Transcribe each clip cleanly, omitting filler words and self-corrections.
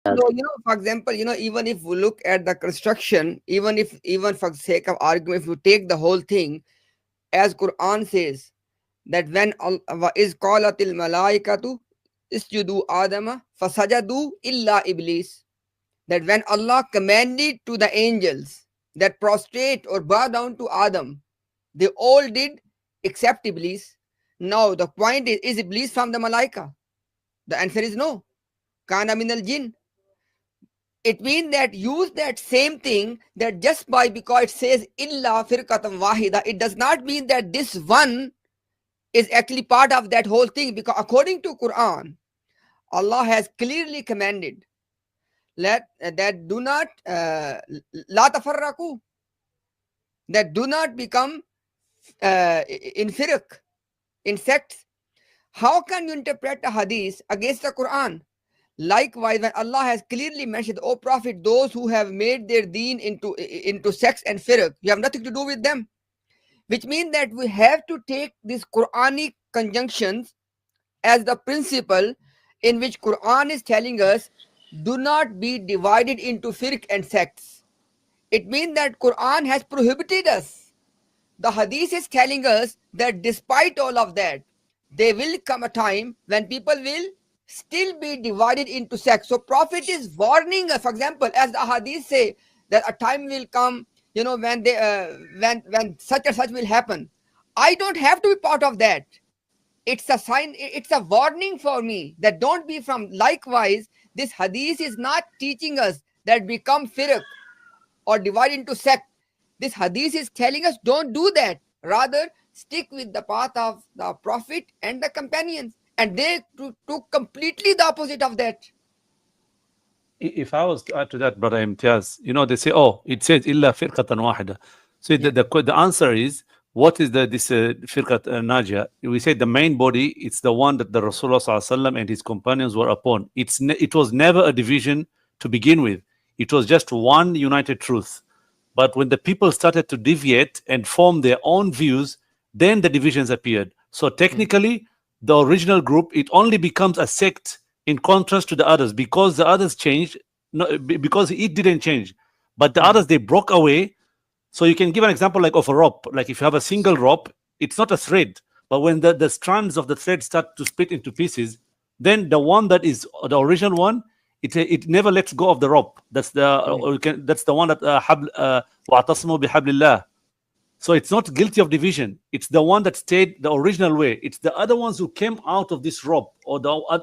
No, for example, even if we look at the construction, even for the sake of argument, if you take the whole thing, as Quran says, that when is qalatil malaikatu isjudu adama fasajadu illa iblis, that when Allah commanded to the angels that prostrate or bow down to Adam, they all did except Iblis. Now the point is Iblis from the malaika? The answer is no. Kana min al jinn. It means that use that same thing, that just by because it says illa firqatan wahida, it does not mean that this one is actually part of that whole thing, because according to Quran, Allah has clearly commanded that do not la tafarraqu, that do not become in firq, in sects. How can you interpret a hadith against the Quran? Likewise, when Allah has clearly mentioned, O Prophet, those who have made their deen into sects and firq, you have nothing to do with them. Which means that we have to take these Quranic conjunctions as the principle in which Quran is telling us, do not be divided into firq and sects. It means that Quran has prohibited us. The hadith is telling us that despite all of that, there will come a time when people will still be divided into sects. So Prophet is warning us, for example, as the hadith say, that a time will come, when when such and such will happen. I don't have to be part of that. It's a sign, it's a warning for me that don't be from. Likewise, this hadith is not teaching us that become firq or divide into sect. This hadith is telling us don't do that. Rather, stick with the path of the Prophet and the companions. And they took completely the opposite of that. If I was to add to that, Brother Imtiaz, they say, oh, it says illa firqatan wahida. So the answer is, what is this firqat najia? We say the main body, it's the one that the Rasulullah ﷺ and his companions were upon. It was never a division to begin with. It was just one united truth. But when the people started to deviate and form their own views, then the divisions appeared. So technically, the original group, it only becomes a sect in contrast to the others, because the others changed, because it didn't change. But the others, they broke away. So you can give an example like of a rope. Like if you have a single rope, it's not a thread. But when the strands of the thread start to split into pieces, then the one that is the original one, it never lets go of the rope. That's the one that wa'tasimu bihablillah. So it's not guilty of division. It's the one that stayed the original way. It's the other ones who came out of this rope, or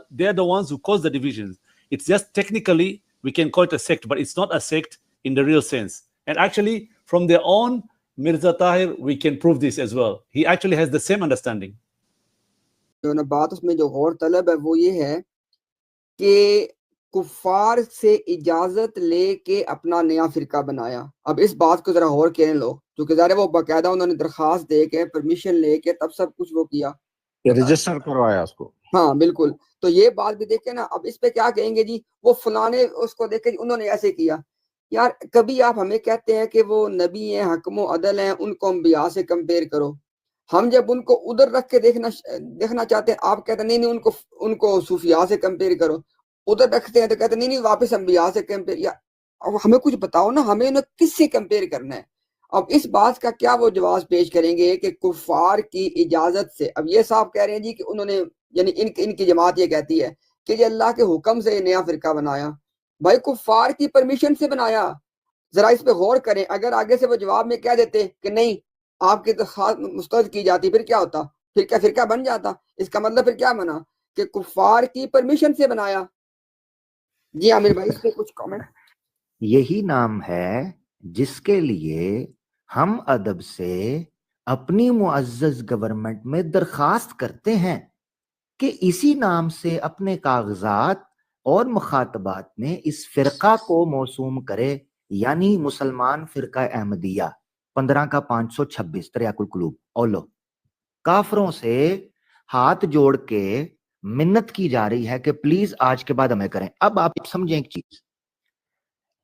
they're the ones who caused the divisions. It's just technically we can call it a sect, but it's not a sect in the real sense. And actually, from their own Mirza Tahir, we can prove this as well. He actually has the same understanding. जो बात उसमें जो गौर तलब है वो ये है कि कुफार से इजाजत लेके अपना नया फिरका बनाया. अब इस बात को जरा गौर करें लोग, क्योंकि ज़ाहिर है वो बाकायदा उन्होंने दरखास्त दे के परमिशन लेके तब सब कुछ वो किया, रजिस्टर करवाया उसको. हाँ बिल्कुल. तो ये बात भी देखे ना. अब इस पे क्या कहेंगे जी, वो फलाने उसको देखे उन्होंने ऐसे किया. यार कभी आप हमें कहते हैं कि वो नबी हैं, हकमो अदल हैं, उनको अंबिया से कंपेयर करो. हम जब उनको उधर रख के देखना चाहते हैं, आप कहते हैं नहीं उनको सूफिया से कंपेयर करो. उधर रखते हैं तो कहते नहीं वापस अंबिया से कंपेयर. या अब हमें कुछ बताओ ना, हमें उन्हें किससे कंपेयर करना है. अब इस बात का क्या वो जवाब पेश करेंगे कि कुफार की इजाजत से. अब ये साहब कह रहे हैं जी कि उन्होंने, यानी इनकी जमात ये कहती है कि ये अल्लाह के हुक्म से नया फिरका बनाया. भाई कुफार की परमिशन से बनाया. जरा इस पे गौर करें. अगर आगे से वो जवाब में कह देते कि नहीं आपकी तो खास मुस्तरद की जाती, फिर क्या होता? फिर क्या फिरका बन जाता? इसका मतलब फिर क्या बना कि कुफार की परमिशन से बनाया. जी आमिर भाई, इस पे कुछ कमेंट. यही नाम है जिसके लिए हम अदब से अपनी मुअज़्ज़ज़ गवर्नमेंट में दरखास्त करते हैं कि इसी नाम से अपने कागजात और मुखातबात में इस फिरका को मौसूम करे, यानी मुसलमान फिरका अहमदिया 15 का 526 तरियाकुल कुलूब. और लो, काफरों से हाथ जोड़ के मिन्नत की जा रही है कि प्लीज आज के बाद हमें करें. अब आप समझें एक चीज,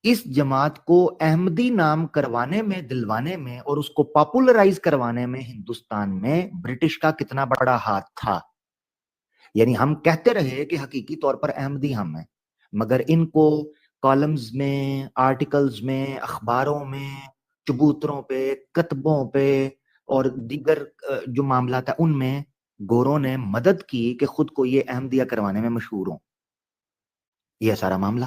इस जमात को अहमदी नाम करवाने में, दिलवाने में और उसको पॉपुलराइज करवाने में हिंदुस्तान में ब्रिटिश का कितना बड़ा हाथ था. यानी हम कहते रहे कि हकीकी तौर पर अहमदी हम हैं, مگر ان کو کالمز میں، آرٹیکلز میں، اخباروں میں، چبوتروں پہ، کتبوں پہ اور دیگر جو معاملات ہیں ان میں گوروں نے مدد کی کہ خود کو یہ احمدیہ کروانے میں مشہور ہوں. یہ سارا معاملہ